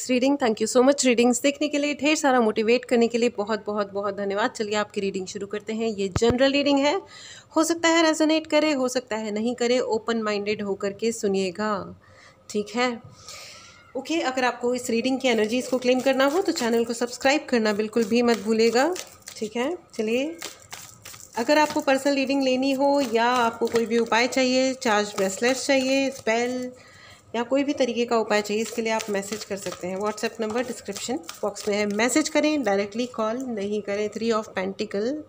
Reading. Thank you so much readings देखने के लिए, ढेर सारा मोटिवेट करने के लिए बहुत बहुत बहुत धन्यवाद। चलिए आपकी रीडिंग शुरू करते हैं। ये जनरल रीडिंग है, हो सकता है रेजोनेट करे, हो सकता है नहीं करे। ओपन माइंडेड होकर के सुनिएगा, ठीक है? ओके, अगर आपको इस रीडिंग की एनर्जीज़ को क्लेम करना हो तो चैनल को सब्सक्राइब करना बिल्कुल भी मत भूलिएगा, ठीक है? चलिए, अगर आपको पर्सनल रीडिंग लेनी हो या आपको कोई भी उपाय चाहिए, चार्ज ब्रेसलेट्स चाहिए, स्पेल या कोई भी तरीके का उपाय चाहिए, इसके लिए आप मैसेज कर सकते हैं। व्हाट्सएप नंबर डिस्क्रिप्शन बॉक्स में है, मैसेज करें, डायरेक्टली कॉल नहीं करें। 3 of pentacle,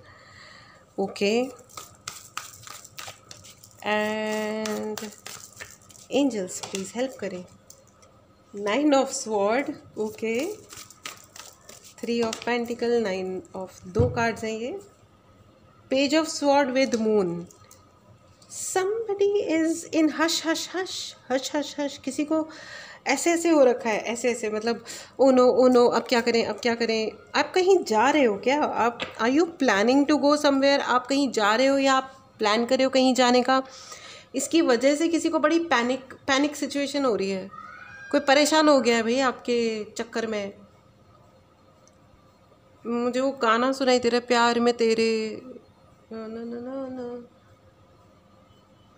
okay, and angels please help करें। 9 of sword, okay, 3 of pentacle, 9 of, 2 cards हैं ये। Page of sword with moon. somebody is in hush hush hush hush hush hush। किसी को ऐसे ऐसे हो रखा है, ऐसे ऐसे, मतलब ओ नो अब क्या करें, अब क्या करें। आप कहीं जा रहे हो क्या? आप are you planning to go somewhere? आप कहीं जा रहे हो या आप प्लान कर रहे हो कहीं जाने का? इसकी वजह से किसी को बड़ी पैनिक सिचुएशन हो रही है। कोई परेशान हो गया है भाई आपके चक्कर में। मुझे वो गाना सुनाई दे रहा है, प्यार में तेरे ना ना ना ना ना।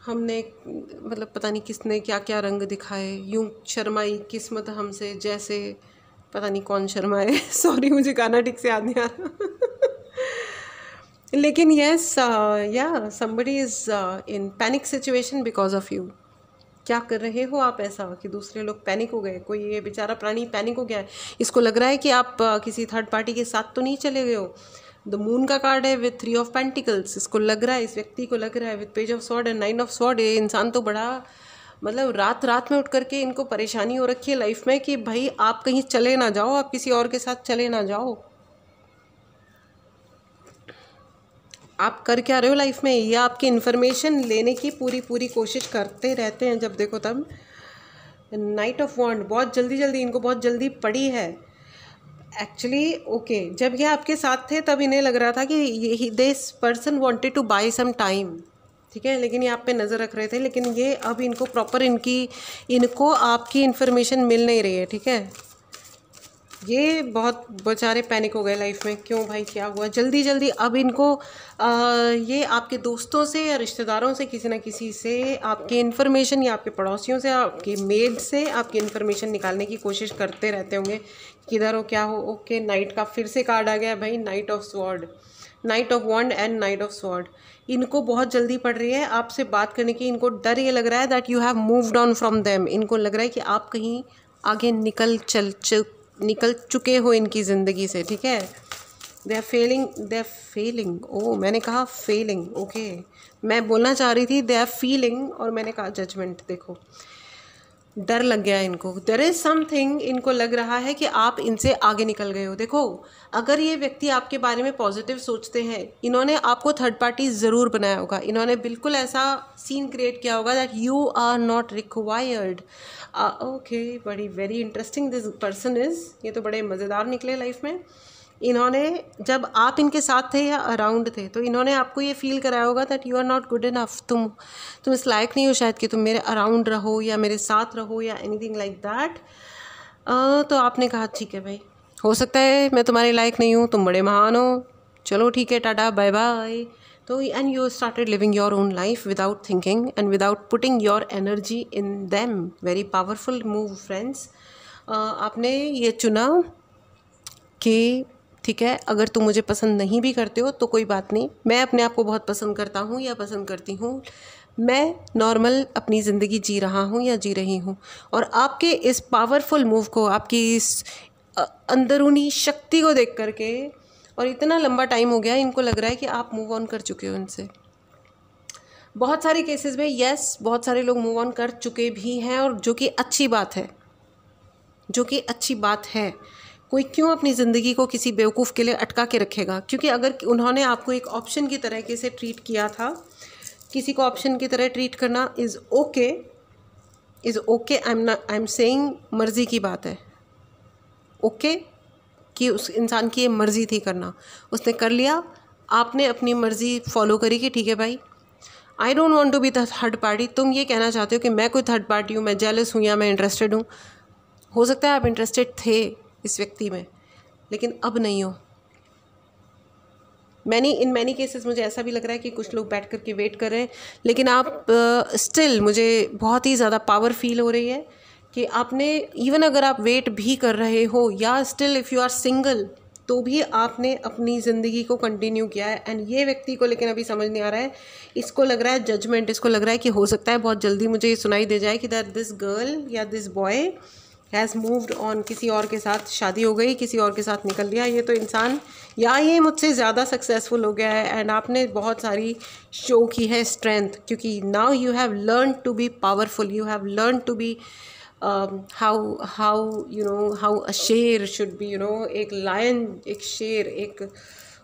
हमने, मतलब पता नहीं किसने क्या क्या रंग दिखाए, यूं शर्माई किस्मत हमसे जैसे, पता नहीं कौन शर्माए। सॉरी, मुझे गाना ठीक से याद नहीं आ रहा। लेकिन यस, या somebody is in panic situation because of you. क्या कर रहे हो आप ऐसा कि दूसरे लोग पैनिक हो गए? कोई ये बेचारा प्राणी पैनिक हो गया है। इसको लग रहा है कि आप किसी थर्ड पार्टी के साथ तो नहीं चले गए हो। द मून का कार्ड है विथ 3 ऑफ पेंटिकल्स। इसको लग रहा है, इस व्यक्ति को लग रहा है with page of sword and 9 of sword. ये इंसान तो बड़ा, मतलब रात रात में उठ करके इनको परेशानी हो रखी है लाइफ में कि भाई आप कहीं चले ना जाओ, आप किसी और के साथ चले ना जाओ। आप कर क्या रहे हो लाइफ में? ये आपकी इन्फॉर्मेशन लेने की पूरी कोशिश करते रहते हैं, जब देखो तब। नाइट ऑफ वॉन्ड, बहुत जल्दी इनको बहुत जल्दी पड़ी है एक्चुअली। ओके, जब ये आपके साथ थे तब इन्हें लग रहा था कि this person wanted to buy some time, ठीक है, लेकिन ये आप पे नज़र रख रहे थे। लेकिन ये अब इनको प्रॉपर इनको आपकी इन्फॉर्मेशन मिल नहीं रही है, ठीक है? ये बहुत बेचारे पैनिक हो गए लाइफ में, क्यों भाई क्या हुआ? जल्दी अब इनको ये आपके दोस्तों से या रिश्तेदारों से, किसी ना किसी से आपकी इन्फॉर्मेशन, या आपके पड़ोसियों से, आपकी मेड से आपकी इन्फॉर्मेशन निकालने की कोशिश करते रहते होंगे, किधर हो क्या हो। ओके, नाइट का फिर से कार्ड आ गया भाई, knight of sword, knight of wand and knight of sword. इनको बहुत जल्दी पड़ रही है आपसे बात करने की। इनको डर ये लग रहा है that you have moved on from them. इनको लग रहा है कि आप कहीं आगे निकल चुके हो इनकी ज़िंदगी से, ठीक है? दे आर फेलिंग, ओ मैंने कहा फेलिंग, ओके। मैं बोलना चाह रही थी दे आर फीलिंग, और मैंने कहा जजमेंट। देखो, डर लग गया इनको। देयर इज़ समथिंग, इनको लग रहा है कि आप इनसे आगे निकल गए हो। देखो, अगर ये व्यक्ति आपके बारे में पॉजिटिव सोचते हैं, इन्होंने आपको थर्ड पार्टी ज़रूर बनाया होगा। इन्होंने बिल्कुल ऐसा सीन क्रिएट किया होगा that you are not required. Okay, बड़ी very interesting this person is. ये तो बड़े मज़ेदार निकले लाइफ में। इन्होंने, जब आप इनके साथ थे या अराउंड थे, तो इन्होंने आपको ये फील कराया होगा that you are not good enough. तुम इस लायक नहीं हो शायद कि तुम मेरे अराउंड रहो या मेरे साथ रहो या एनीथिंग लाइक दैट। तो आपने कहा ठीक है भाई, हो सकता है मैं तुम्हारे लायक नहीं हूँ, तुम बड़े महान हो, चलो ठीक है, टाटा बाय बाय। तो and you started living your own life without thinking and without putting your energy in them. Very powerful move friends. आपने ये चुना कि ठीक है, अगर तुम मुझे पसंद नहीं भी करते हो तो कोई बात नहीं, मैं अपने आप को बहुत पसंद करता हूँ या पसंद करती हूँ, मैं नॉर्मल अपनी ज़िंदगी जी रहा हूँ या जी रही हूँ। और आपके इस पावरफुल मूव को, आपकी इस अंदरूनी शक्ति को देख करके, और इतना लंबा टाइम हो गया, इनको लग रहा है कि आप मूव ऑन कर चुके हो इनसे। बहुत सारे केसेस में यस, बहुत सारे लोग मूव ऑन कर चुके भी हैं, और जो कि अच्छी बात है, जो कि अच्छी बात है। कोई क्यों अपनी ज़िंदगी को किसी बेवकूफ़ के लिए अटका के रखेगा? क्योंकि अगर उन्होंने आपको एक ऑप्शन की तरह से ट्रीट किया था, किसी को ऑप्शन की तरह ट्रीट करना is okay, I am saying, मर्ज़ी की बात है, ओके, कि उस इंसान की ये मर्ज़ी थी करना, उसने कर लिया, आपने अपनी मर्ज़ी फॉलो करी कि ठीक है भाई, I don't want to be the third party. तुम ये कहना चाहते हो कि मैं कोई थर्ड पार्टी हूँ, मैं जेलस हूँ या मैं इंटरेस्टेड हूँ, हो सकता है आप इंटरेस्टेड थे इस व्यक्ति में, लेकिन अब नहीं हो। इन मैनी केसेस मुझे ऐसा भी लग रहा है कि कुछ लोग बैठ कर के वेट कर रहे हैं, लेकिन आप स्टिल मुझे बहुत ही ज़्यादा पावर फील हो रही है कि आपने, इवन अगर आप वेट भी कर रहे हो या still if you are single, तो भी आपने अपनी ज़िंदगी को कंटिन्यू किया है। एंड ये व्यक्ति को लेकिन अभी समझ नहीं आ रहा है, इसको लग रहा है जजमेंट, इसको लग रहा है कि हो सकता है बहुत जल्दी मुझे ये सुनाई दे जाए कि दैट दिस गर्ल या this boy has moved on, किसी और के साथ शादी हो गई, किसी और के साथ निकल लिया ये तो इंसान, या ये मुझसे ज़्यादा सक्सेसफुल हो गया है। एंड आपने बहुत सारी शो की है स्ट्रेंथ, क्योंकि now you have learn to be powerful, you have learn to be how a sher should be, एक लायन, एक शेर, एक,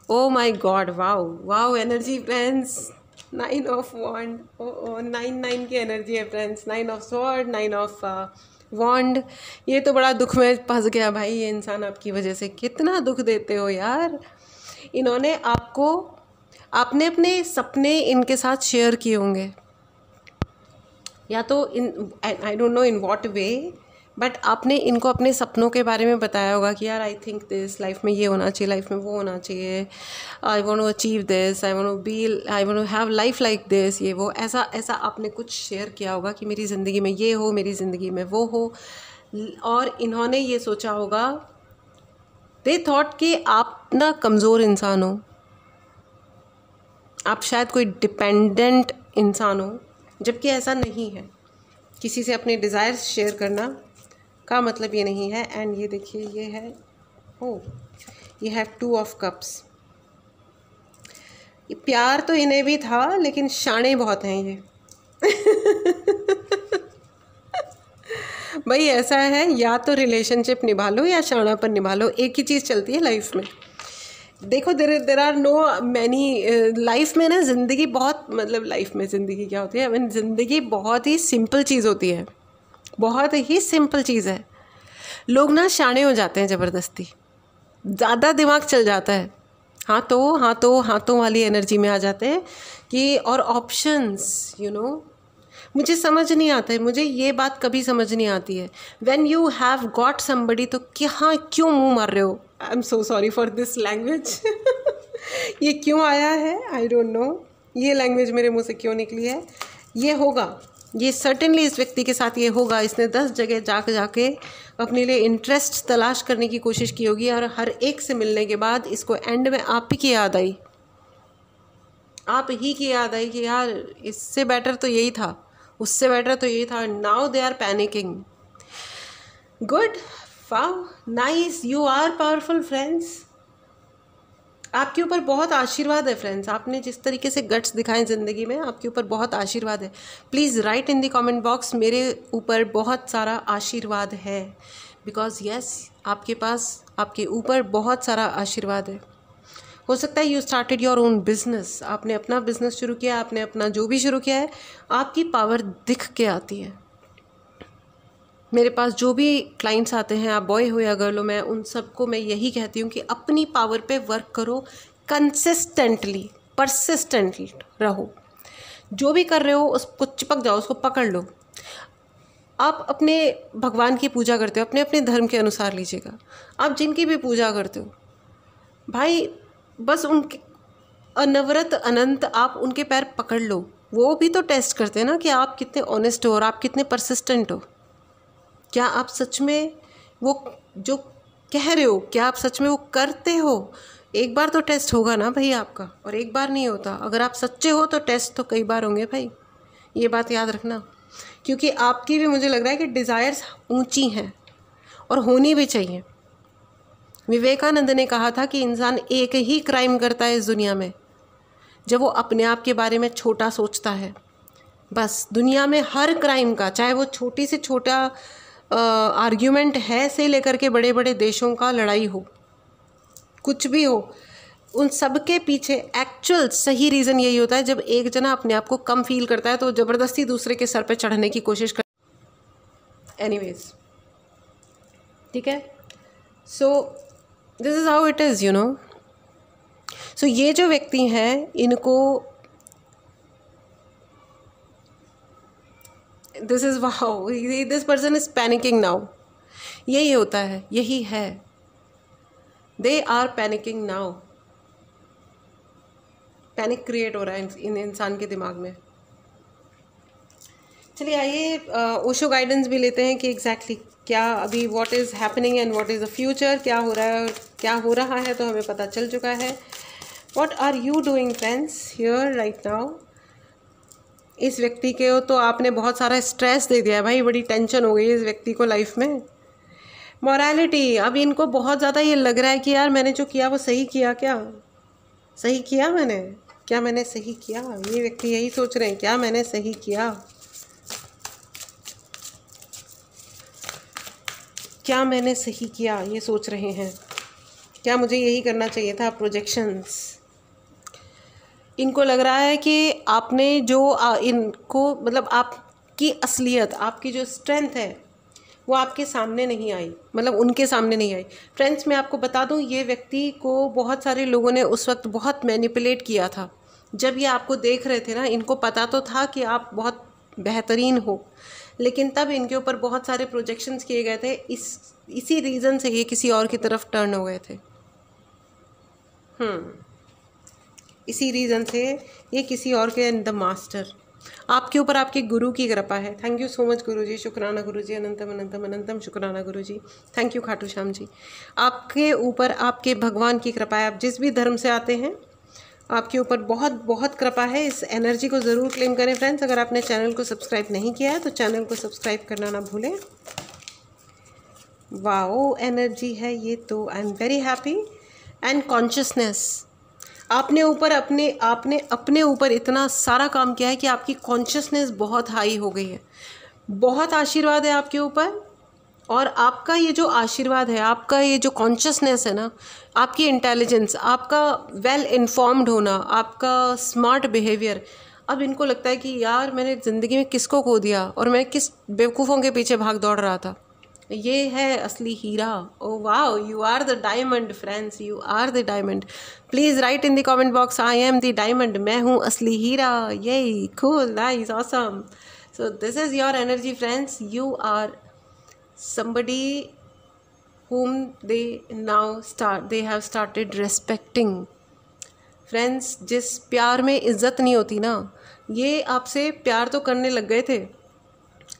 oh my god, wow energy friends, 9 of wand, oh 9 की एनर्जी है friends, 9 of sword, 9 of wand. ये तो बड़ा दुख में फंस गया भाई ये इंसान, आपकी वजह से। कितना दुख देते हो यार। इन्होंने आपको, आपने अपने सपने इनके साथ शेयर किए होंगे, या तो I don't know in what way, but आपने इनको अपने सपनों के बारे में बताया होगा कि यार आई थिंक दिस, लाइफ में ये होना चाहिए, लाइफ में वो होना चाहिए, I want to achieve this, I want to have life like this, ये वो, ऐसा आपने कुछ शेयर किया होगा कि मेरी ज़िंदगी में ये हो, मेरी ज़िंदगी में वो हो। और इन्होंने ये सोचा होगा, दे थॉट कि आप ना कमज़ोर इंसान हो, आप शायद कोई डिपेंडेंट इंसान हो, जबकि ऐसा नहीं है। किसी से अपने डिज़ायर्स शेयर करना का मतलब ये नहीं है। एंड ये देखिए, ये है, ओ ये है 2 ऑफ कप्स। ये प्यार तो इन्हें भी था, लेकिन शाणे बहुत हैं ये भाई ऐसा है, या तो रिलेशनशिप निभा लो या शाणापन निभा लो, एक ही चीज़ चलती है लाइफ में। देखो there are no many, life में ना ज़िंदगी बहुत, मतलब लाइफ में ज़िंदगी क्या होती है, मीन ज़िंदगी बहुत ही सिंपल चीज़ होती है, बहुत ही सिंपल चीज़ है। लोग ना शाणे हो जाते हैं ज़बरदस्ती, ज़्यादा दिमाग चल जाता है, हाथों वाली एनर्जी में आ जाते हैं कि, और ऑप्शंस मुझे समझ नहीं आता है, मुझे ये बात कभी समझ नहीं आती है। When you have got somebody, तो क्यों मुंह मार रहे हो, I am so sorry for this language ये क्यों आया है, आई डोंट नो, ये लैंग्वेज मेरे मुंह से क्यों निकली है। ये होगा, ये सर्टेनली इस व्यक्ति के साथ ये होगा। इसने 10 जगह जाके अपने लिए इंटरेस्ट तलाश करने की कोशिश की होगी, और हर एक से मिलने के बाद इसको एंड में आप ही की याद आई, कि यार इससे बेटर तो यही था, उससे बेटर तो यही था। Now they are panicking. Good, wow, nice, you are powerful friends. आपके ऊपर बहुत आशीर्वाद है फ्रेंड्स, आपने जिस तरीके से गट्स दिखाए ज़िंदगी में, आपके ऊपर बहुत आशीर्वाद है। Please write in the comment box, मेरे ऊपर बहुत सारा आशीर्वाद है, बिकॉज यस, आपके पास, आपके ऊपर बहुत सारा आशीर्वाद है। हो सकता है you started your own business, आपने अपना बिजनेस शुरू किया, आपने अपना जो भी शुरू किया है, आपकी पावर दिख के आती है। मेरे पास जो भी क्लाइंट्स आते हैं, आप बॉय हो या गर्ल हो, मैं उन सबको मैं यही कहती हूँ कि अपनी पावर पे वर्क करो, कंसिस्टेंटली, परसिस्टेंटली रहो। जो भी कर रहे हो उसको चिपक जाओ, उसको पकड़ लो। आप अपने भगवान की पूजा करते हो, अपने अपने धर्म के अनुसार लीजिएगा। आप जिनकी भी पूजा करते हो भाई, बस उनके अनवरत अनंत आप उनके पैर पकड़ लो। वो भी तो टेस्ट करते हैं ना कि आप कितने ऑनेस्ट हो और आप कितने परसिस्टेंट हो। क्या आप सच में वो जो कह रहे हो, क्या आप सच में वो करते हो? एक बार तो टेस्ट होगा ना भाई आपका, और एक बार नहीं होता। अगर आप सच्चे हो तो टेस्ट तो कई बार होंगे भाई, ये बात याद रखना। क्योंकि आपकी भी मुझे लग रहा है कि डिज़ायर्स ऊंची हैं और होनी भी चाहिए। विवेकानंद ने कहा था कि इंसान एक ही क्राइम करता है इस दुनिया में, जब वो अपने आप के बारे में छोटा सोचता है। बस दुनिया में हर क्राइम का, चाहे वो छोटी से छोटा आर्ग्यूमेंट है से लेकर के बड़े बड़े देशों का लड़ाई हो, कुछ भी हो, उन सब के पीछे एक्चुअल सही रीज़न यही होता है, जब एक जना अपने आप को कम फील करता है तो ज़बरदस्ती दूसरे के सर पे चढ़ने की कोशिश कर। एनीवेज, ठीक है, so this is how it is, so ये जो व्यक्ति हैं, इनको this is wow, this person is panicking now. यही होता है, यही है। They are panicking now. Panic create हो रहा है इन इंसान के दिमाग में। चलिए आइए ओशो गाइडेंस भी लेते हैं कि एग्जैक्टली क्या अभी what is happening and what is the future, क्या हो रहा है और क्या हो रहा है तो हमें पता चल चुका है। What are you doing friends here right now. इस व्यक्ति के तो आपने बहुत सारा स्ट्रेस दे दिया है भाई, बड़ी टेंशन हो गई है इस व्यक्ति को लाइफ में। मॉरलिटी, अब इनको बहुत ज़्यादा ये लग रहा है कि यार मैंने जो किया वो सही किया, क्या सही किया मैंने, क्या मैंने सही किया। ये व्यक्ति यही सोच रहे हैं, क्या मैंने सही किया, क्या मैंने सही किया, ये सोच रहे हैं। क्या मुझे यही करना चाहिए था। प्रोजेक्शंस, इनको लग रहा है कि आपने जो इनको मतलब आपकी असलियत, आपकी जो स्ट्रेंथ है वो आपके सामने नहीं आई, मतलब उनके सामने नहीं आई। फ्रेंड्स मैं आपको बता दूं, ये व्यक्ति को बहुत सारे लोगों ने उस वक्त बहुत मैनिपुलेट किया था। जब ये आपको देख रहे थे ना, इनको पता तो था कि आप बहुत बेहतरीन हो, लेकिन तब इनके ऊपर बहुत सारे प्रोजेक्शंस किए गए थे। इसी रीज़न से ये किसी और की तरफ टर्न हो गए थे। इसी रीज़न से ये किसी और के द मास्टर। आपके ऊपर आपके गुरु की कृपा है। थैंक यू सो मच गुरु जी, शुक्राना गुरु जी, अनंतम अनंतम अनंतम शुक्राना गुरु जी। Thank you Khatu Shyam ji. आपके ऊपर आपके भगवान की कृपा है। आप जिस भी धर्म से आते हैं आपके ऊपर बहुत बहुत कृपा है। इस एनर्जी को ज़रूर क्लेम करें फ्रेंड्स। अगर आपने चैनल को सब्सक्राइब नहीं किया है तो चैनल को सब्सक्राइब करना ना भूलें। वाओ एनर्जी है ये तो। I am very happy. And consciousness, आपने अपने ऊपर इतना सारा काम किया है कि आपकी कॉन्शियसनेस बहुत हाई हो गई है। बहुत आशीर्वाद है आपके ऊपर। और आपका ये जो आशीर्वाद है, आपका ये जो कॉन्शियसनेस है ना, आपकी इंटेलिजेंस, आपका वेल इन्फॉर्म्ड होना, आपका स्मार्ट बिहेवियर, अब इनको लगता है कि यार मैंने ज़िंदगी में किसको खो दिया और मैं किस बेवकूफ़ों के पीछे भाग दौड़ रहा था। ये है असली हीरा। Oh wow, you are the diamond friends, you are the diamond. Please write in the comment box, I am the diamond. मैं हूँ असली हीरा। ये cool, nice, awesome. So this is your energy friends. You are somebody whom they have started respecting. Friends, जिस प्यार में इज्जत नहीं होती ना, ये आपसे प्यार तो करने लग गए थे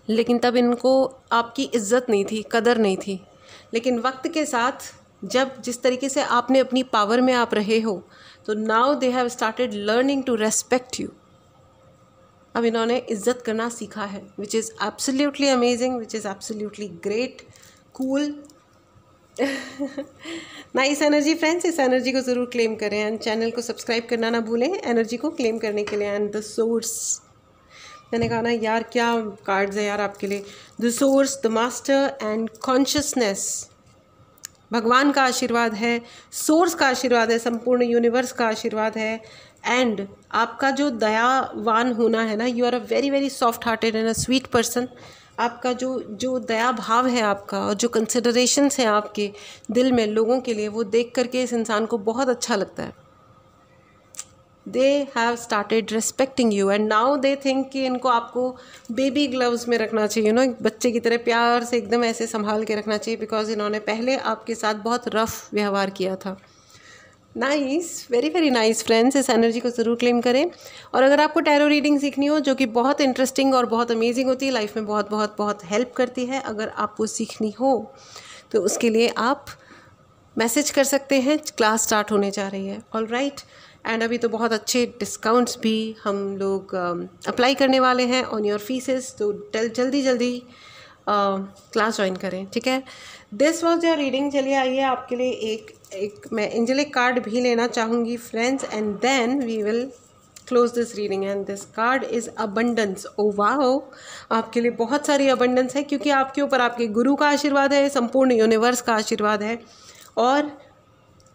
लेकिन तब इनको आपकी इज्जत नहीं थी, कदर नहीं थी। लेकिन वक्त के साथ जब जिस तरीके से आपने अपनी पावर में आप रहे हो, तो now they have started learning to respect you. अब इन्होंने इज्जत करना सीखा है, which is absolutely amazing, which is absolutely great, cool, nice energy friends. इस एनर्जी को ज़रूर क्लेम करें एंड चैनल को सब्सक्राइब करना ना भूलें एनर्जी को क्लेम करने के लिए। एंड द सोर्स, मैंने कहा ना यार क्या कार्ड्स है यार आपके लिए। The source, the master and consciousness, भगवान का आशीर्वाद है, सोर्स का आशीर्वाद है, संपूर्ण यूनिवर्स का आशीर्वाद है। एंड आपका जो दयावान होना है ना, you are a very very soft hearted and a sweet person. आपका जो दया भाव है आपका, और जो कंसिडरेशंस हैं आपके दिल में लोगों के लिए, वो देख करके इस इंसान को बहुत अच्छा लगता है। दे have started respecting you and now they think कि इनको आपको बेबी ग्लव्स में रखना चाहिए, एक बच्चे की तरह प्यार से एकदम ऐसे संभाल के रखना चाहिए, बिकॉज इन्होंने पहले आपके साथ बहुत रफ व्यवहार किया था। Nice, very very nice friends. इस एनर्जी को ज़रूर क्लेम करें। और अगर आपको टैरो रीडिंग सीखनी हो, जो कि बहुत इंटरेस्टिंग और बहुत अमेजिंग होती है, लाइफ में बहुत बहुत बहुत हेल्प करती है, अगर आपको सीखनी हो तो उसके लिए आप मैसेज कर सकते हैं। क्लास स्टार्ट होने जा रही है। All right. एंड अभी तो बहुत अच्छे डिस्काउंट्स भी हम लोग अप्लाई करने वाले हैं ऑन योर फीसेस, तो जल्दी जल्दी क्लास ज्वाइन करें, ठीक है। This was your reading. चलिए आइए आपके लिए एक मैं एंजेलिक कार्ड भी लेना चाहूँगी friends, and then we will close this reading. And this card is abundance. Oh wow, आपके लिए बहुत सारी अबंडेंस है, क्योंकि आपके ऊपर आपके गुरु का आशीर्वाद है, संपूर्ण यूनिवर्स का आशीर्वाद है, और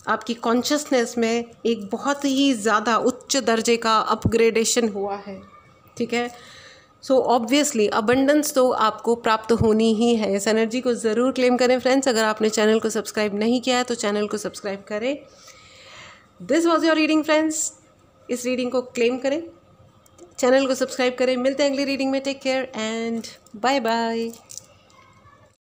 आपकी कॉन्शियसनेस में एक बहुत ही ज़्यादा उच्च दर्जे का अपग्रेडेशन हुआ है, ठीक है। सो ऑब्वियसली अबंडेंस तो आपको प्राप्त होनी ही है। इस एनर्जी को ज़रूर क्लेम करें फ्रेंड्स। अगर आपने चैनल को सब्सक्राइब नहीं किया है तो चैनल को सब्सक्राइब करें। This was your reading friends. इस रीडिंग को क्लेम करें, चैनल को सब्सक्राइब करें। मिलते हैं अगली रीडिंग में। Take care and bye bye.